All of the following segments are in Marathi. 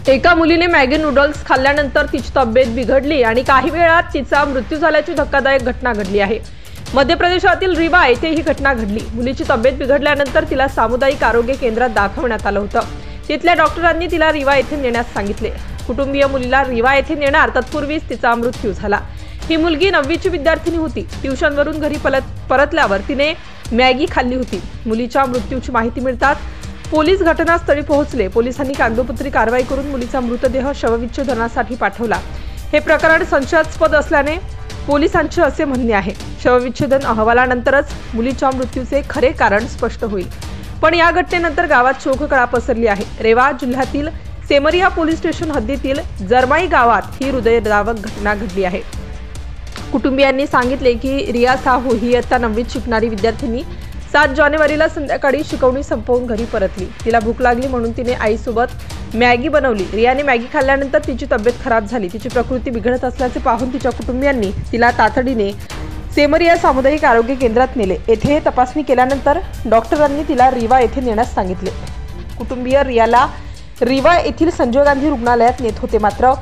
एका मुलीने मॅगी नूडल्स खाल्ल्यानंतर तिची तब्येत बिघडली आणि काही वेळात तिचा मृत्यू झाल्याची धक्कादायक घटना घडली आहे। मध्य प्रदेशातील रीवा येथे ही घटना घडली। मुलीची तब्येत बिघडल्यानंतर तिला सामुदायिक आरोग्य केंद्रात दाखवण्यात आलं होतं। तिथल्या डॉक्टरांनी तिला रीवा येथे नेण्यास सांगितले। कुटुंबीय मुलीला रीवा येथे नेणार तत्पूर्वीच तिचा मृत्यू झाला। ही मुलगी 9वीची विद्यार्थिनी होती। ट्युशनवरून घरी परतल्यावर तिने मॅगी खाल्ली होती। मुलीच्या मृत्यूची माहिती मिळताच पोलीस घटनास्थळी पोहोचले। पोलिसांनी कागदोपत्री कारवाई करून मुलीचा मृतदेह शवविच्छेदनासाठी पाठवला। हे प्रकरण संशयास्पद असल्याने पोलिसांचे असे म्हणणे आहे। शवविच्छेदन अहवालानंतरच मुलीच्या मृत्यूचे खरे कारण स्पष्ट होईल। पण या घटनेनंतर गावात शोककळा पसरली आहे। रेवा जिल्ह्यातील सेमरिया पोलीस स्टेशन हद्दीतील जरमाई गावात ही हृदयद्रावक घटना घडली आहे। कुटुंबियांनी सांगितले की रिया साहू ही इयत्ता 9वीत शिकणारी विद्यार्थिनी 7 जानेवारीला संध्याकाळी शिकवणी संपवून घरी परतली। तिला भूक लागली म्हणून तिने आईसोबत मॅगी बनवली। रियाने मॅगी खाल्ल्यानंतर तिची तब्येत खराब झाली। तिची प्रकृती बिघडत असल्याचे पाहून तिच्या कुटुंबियांनी तिला तातडीने सेमरिया सामुदायिक आरोग्य केंद्रात नेले। येथे तपासणी केल्यानंतर डॉक्टरांनी तिला रीवा येथे नेण्यास सांगितले। कुटुंबीय रियाला रीवा येथील संजय गांधी रुग्णालयात नेत होते, मात्र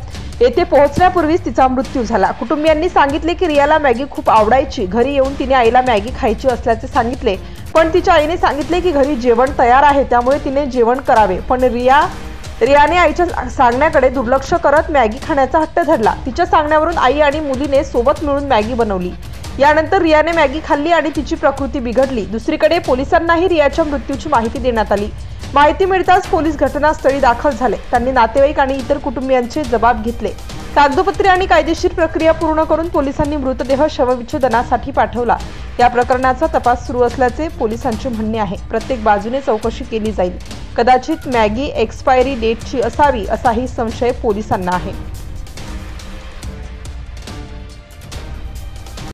येथे पोहोचण्यापूर्वीच तिचा मृत्यू झाला। कुटुंबियांनी सांगितले की रियाला मॅगी खूप आवडायची। घरी येऊन तिने आईला मॅगी खायची असल्याचे सांगितले, पण तिच्या आईने सांगितले की घरी जेवण तयार आहे, त्यामुळे तिने जेवण करावे। पण रियाने आईच्या सांगण्याकडे दुर्लक्ष करत मॅगी खाण्याचा हट्ट धरला। तिच्या सांगण्यावरून आई आणि मुलीने सोबत मिळून मॅगी बनवली। यानंतर रियाने मॅगी खाल्ली आणि तिची प्रकृती बिघडली। दुसरीकडे पोलिसांनाही रियाच्या मृत्यूची माहिती देण्यात आली। माहिती मिळताच पोलीस घटनास्थळी दाखल झाले। त्यांनी नातेवाईक आणि इतर कुटुंबियांचे जबाब घेतले। कागदोपत्री आणि कायदेशीर प्रक्रिया पूर्ण करून पोलिसांनी मृतदेह शवविच्छेदनासाठी पाठवला। या प्रकरणाचा तपास सुरू असल्याचे पोलिसांचे म्हणणे आहे। प्रत्येक बाजूने चौकशी केली जाईल। कदाचित मॅगी एक्सपायरी डेटची असावी असाही संशय पोलिसांना आहे।